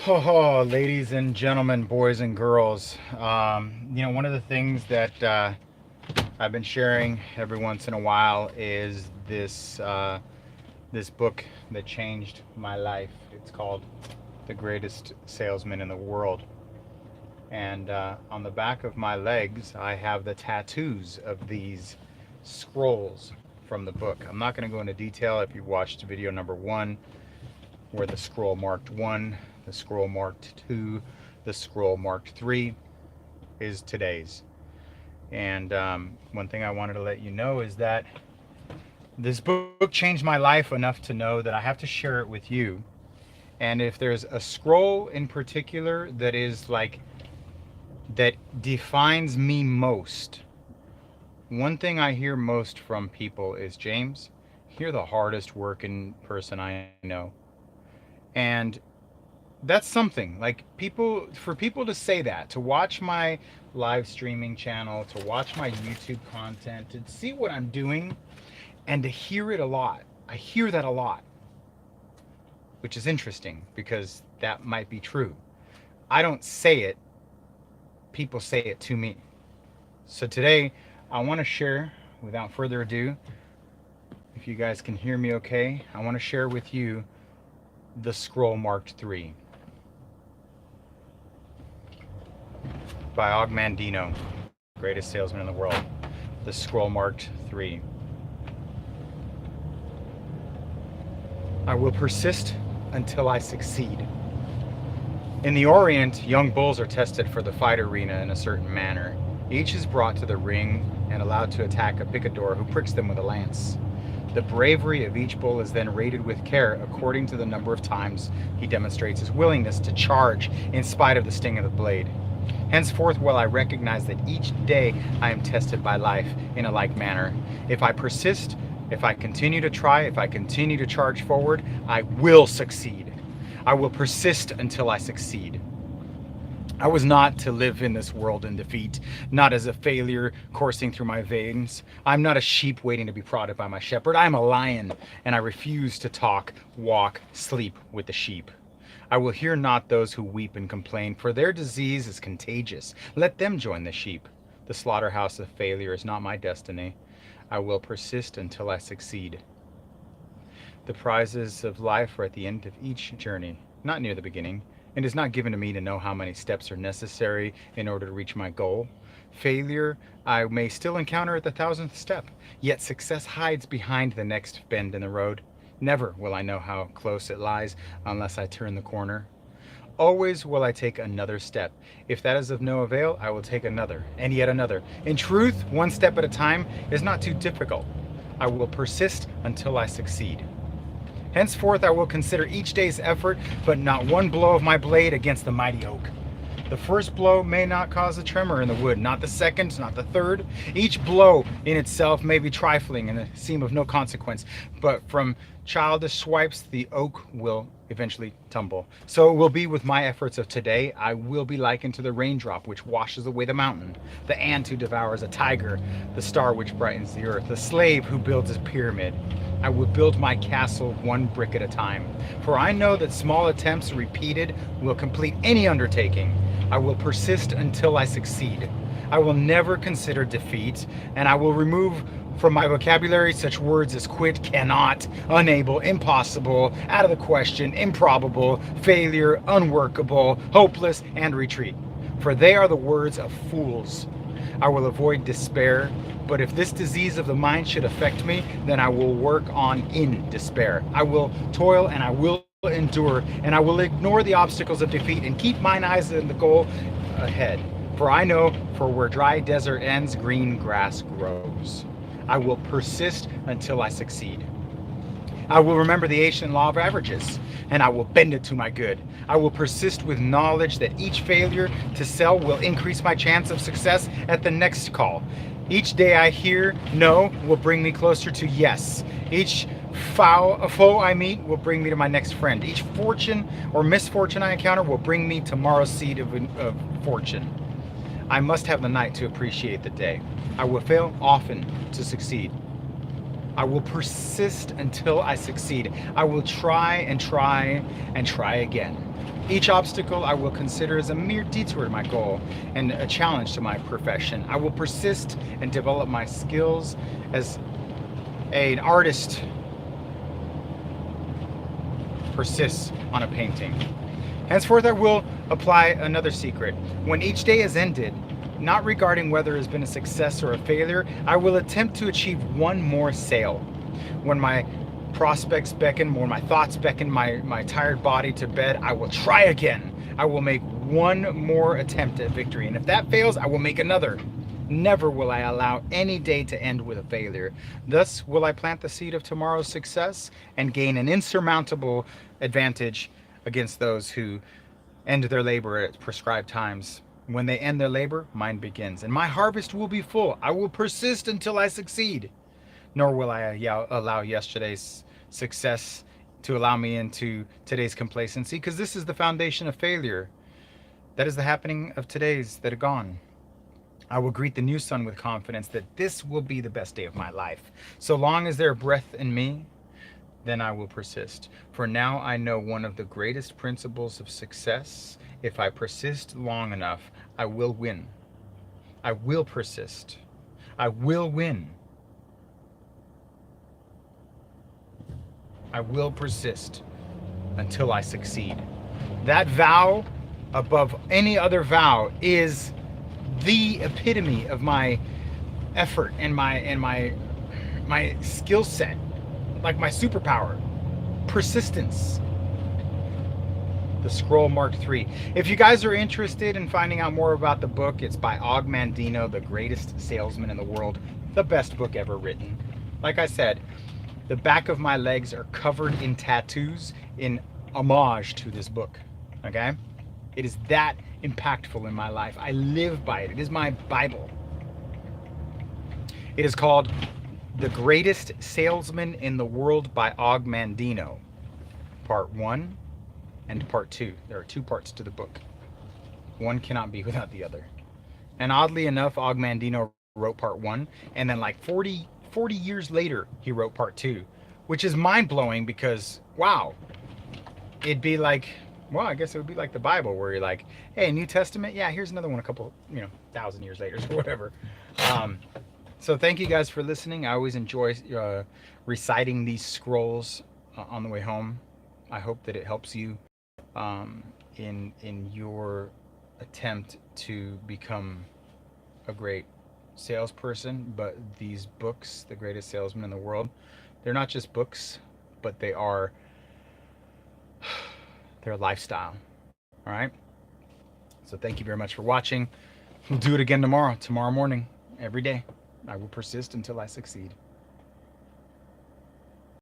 Oh, ladies and gentlemen, boys and girls. One of the things that I've been sharing every once in a while is this book that changed my life. It's called "The Greatest Salesman in the World," and on the back of my legs, I have the tattoos of these scrolls from the book. I'm not going to go into detail. If you watched video number one, where the scroll marked 1, the scroll marked 2, the scroll marked 3 is today's. And one thing I wanted to let you know is that this book changed my life enough to know that I have to share it with you. And if there's a scroll in particular that defines me most, one thing I hear most from people is, James, you're the hardest working person I know. And that's something, like, people to say that, to watch my live streaming channel, to watch my YouTube content, to see what I'm doing, and to hear it a lot. I hear that a lot, which is interesting because that might be true. I don't say it, people say it to me. So today I want to share, without further ado, if you guys can hear me okay, I want to share with you the scroll marked 3 by Ogmandino, greatest salesman in the world. The scroll marked 3. I will persist until I succeed. In the Orient, young bulls are tested for the fight arena in a certain manner. Each is brought to the ring and allowed to attack a picador who pricks them with a lance. The bravery of each bull is then rated with care according to the number of times he demonstrates his willingness to charge in spite of the sting of the blade. Henceforth will I recognize that each day I am tested by life in a like manner. If I persist, if I continue to try, if I continue to charge forward, I will succeed. I will persist until I succeed. I was not to live in this world in defeat, not as a failure coursing through my veins. I'm not a sheep waiting to be prodded by my shepherd. I am a lion, and I refuse to talk, walk, sleep with the sheep. I will hear not those who weep and complain, for their disease is contagious. Let them join the sheep. The slaughterhouse of failure is not my destiny. I will persist until I succeed. The prizes of life are at the end of each journey, not near the beginning. It is not given to me to know how many steps are necessary in order to reach my goal. Failure I may still encounter at the 1000th step, yet success hides behind the next bend in the road. Never will I know how close it lies unless I turn the corner. Always will I take another step. If that is of no avail, I will take another, and yet another. In truth, one step at a time is not too difficult. I will persist until I succeed. Henceforth I will consider each day's effort, but not one blow of my blade against the mighty oak. The first blow may not cause a tremor in the wood, not the second, not the third. Each blow in itself may be trifling and seem of no consequence, but from childish swipes the oak will eventually tumble. So it will be with my efforts of today. I will be likened to the raindrop which washes away the mountain, the ant who devours a tiger, the star which brightens the earth, the slave who builds a pyramid. I will build my castle one brick at a time, for I know that small attempts repeated will complete any undertaking. I will persist until I succeed. I will never consider defeat, and I will remove from my vocabulary such words as quit, cannot, unable, impossible, out of the question, improbable, failure, unworkable, hopeless, and retreat. For they are the words of fools. I will avoid despair, but if this disease of the mind should affect me, then I will work on in despair. I will toil and I will endure, and I will ignore the obstacles of defeat and keep mine eyes on the goal ahead. For I know, for where dry desert ends, green grass grows. I will persist until I succeed. I will remember the ancient law of averages, and I will bend it to my good. I will persist with knowledge that each failure to sell will increase my chance of success at the next call. Each day I hear no will bring me closer to yes. Each foe I meet will bring me to my next friend. Each fortune or misfortune I encounter will bring me tomorrow's seed of fortune. I must have the night to appreciate the day. I will fail often to succeed. I will persist until I succeed. I will try and try and try again. Each obstacle I will consider as a mere detour to my goal and a challenge to my profession. I will persist and develop my skills as an artist persists on a painting. Henceforth, I will apply another secret. When each day is ended, not regarding whether it has been a success or a failure, I will attempt to achieve one more sale. When my prospects beckon, when my thoughts beckon my tired body to bed, I will try again. I will make one more attempt at victory. And if that fails, I will make another. Never will I allow any day to end with a failure. Thus will I plant the seed of tomorrow's success and gain an insurmountable advantage against those who end their labor at prescribed times. When they end their labor, mine begins, and my harvest will be full. I will persist until I succeed. Nor will I allow yesterday's success to allow me into today's complacency, because this is the foundation of failure. That is the happening of today's that are gone. I will greet the new sun with confidence that this will be the best day of my life. So long as there is breath in me, then I will persist. For now I know one of the greatest principles of success. If I persist long enough, I will win. I will persist. I will win. I will persist until I succeed. That vow, above any other vow, is the epitome of my effort and my skill set, like my superpower, persistence. The Scroll Mark III. If you guys are interested in finding out more about the book, it's by Og Mandino, the greatest salesman in the world, the best book ever written. Like I said, the back of my legs are covered in tattoos in homage to this book. Okay? It is that impactful in my life. I live by it. It is my Bible. It is called The Greatest Salesman in the World by Og Mandino. Part 1 and Part 2. There are 2 parts to the book. One cannot be without the other. And oddly enough, Og Mandino wrote Part 1, and then like 40 years later, he wrote Part 2, which is mind-blowing because, wow, it'd be like, well, I guess it would be like the Bible, where you're like, hey, New Testament, yeah, here's another one a couple, 1,000 years later or whatever. So thank you guys for listening. I always enjoy reciting these scrolls on the way home. I hope that it helps you in your attempt to become a great salesperson. But these books, The Greatest Salesman in the World, they're not just books, but they're a lifestyle. All right. So thank you very much for watching. We'll do it again tomorrow morning, every day. I will persist until I succeed.